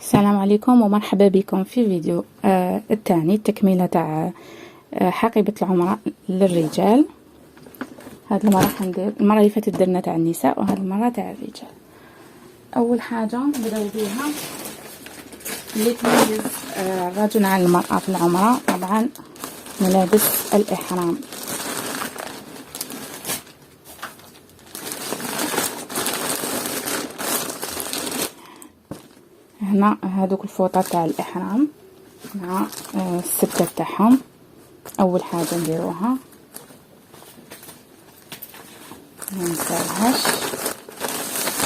السلام عليكم ومرحبا بكم في فيديو الثاني، التكملة تاع حقيبة العمرة للرجال. هاد المرة حندير، المرة اللي فاتت درنا تاع النساء وهاد المرة تاع الرجال. اول حاجة نبداو بيها اللي تميز الرجل عن المرأة في العمرة، طبعا ملابس الإحرام. هنا هادوك الفوطة تاع الإحرام مع السبتة تاعهم. اول حاجة نديروها منساوهاش،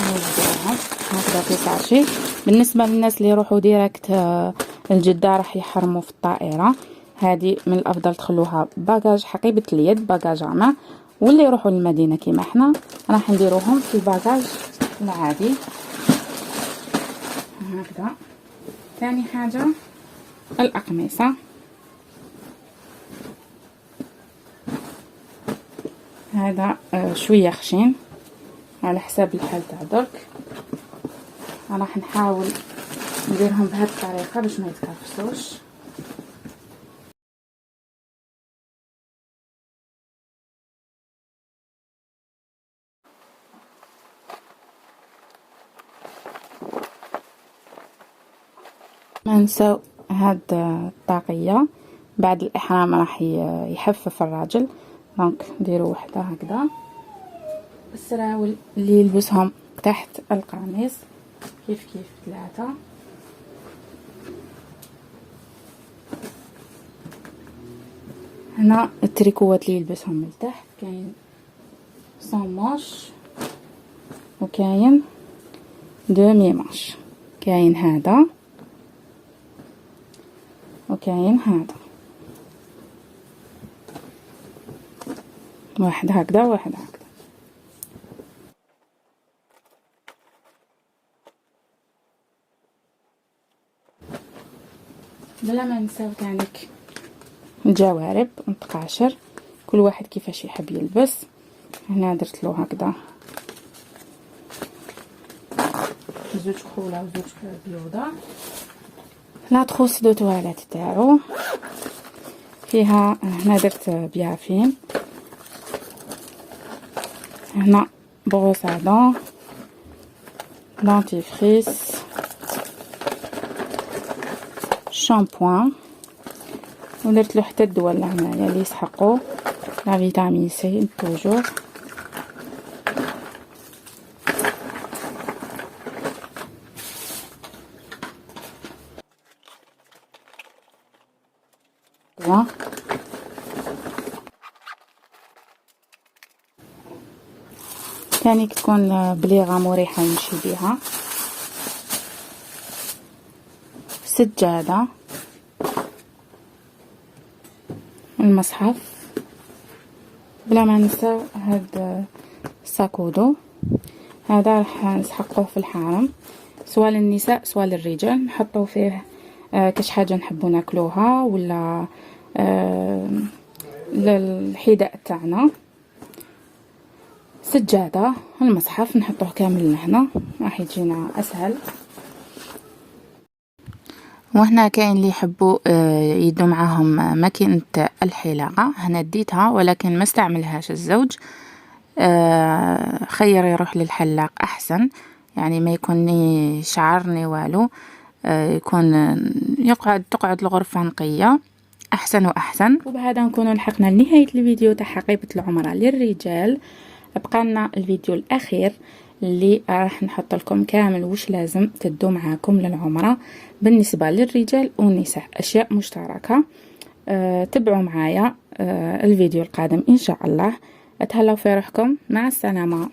نديروها هكذا في ساشي. بالنسبة للناس اللي يروحوا ديريكت الجدة راح يحرموا في الطائرة، هذه من الافضل تخلوها باجاج حقيبة اليد، باجاج عامة. واللي يروحوا للمدينة كيما احنا راح نديروهم في الباجاج العادي هكذا. ثاني حاجة الأقمصة، هذا شوية خشين على حساب الحال تاع درك. راح نحاول نديرهم بهذه الطريقة باش ما يتكرفسوش. ما نساو هاد الطاقية بعد الإحرام راح يحفف الراجل، دونك نديرو وحدة هكذا. السراول اللي يلبسهم تحت القميص كيف 3. هنا التريكوات اللي يلبسهم من تحت، كاين صون ماش وكاين دومي ماش، كاين هذا وكاين هذا، واحد هكذا واحد هكذا. بلا ما نساو كانك الجوارب والتقاشر، كل واحد كيفاش يحب يلبس. هنا درت له هكذا زوج كحوله وزوج بيوضه. لا تخوص دو تواليت تاعو فيها، هنا درت بيافين، هنا بروس ادون، دونتيفريس، شامبوان، ودرت له حتى الدواء هنايا اللي يسحقوا لا فيتامين سي توجور. ثاني تكون بليغة مريحة يمشي بها. سجادة، المصحف، بلا ما ننسى هاد الساكودو، هذا راح نسحقوه في الحرم سواء للنساء سواء للرجال. نحطو فيه كاش حاجة نحبو ناكلوها ولا للحذاء تاعنا. سجادة، المصحف نحطوه كامل لهنا راح يجينا اسهل. وهنا كاين اللي يحبوا يدو معاهم ماكينة الحلاقة، هنا ديتها ولكن ما استعملهاش الزوج. خير يروح للحلاق احسن، يعني ما يكون شعرني والو، يكون تقعد الغرفة نقية احسن واحسن. وبهذا نكون لحقنا لنهاية الفيديو تاع حقيبة العمرة للرجال. بقى لنا الفيديو الاخير اللي راح نحط لكم كامل وش لازم تدو معاكم للعمرة بالنسبة للرجال والنساء، اشياء مشتركة. تبعوا معايا الفيديو القادم ان شاء الله. اتهلاو في روحكم، مع السلامة.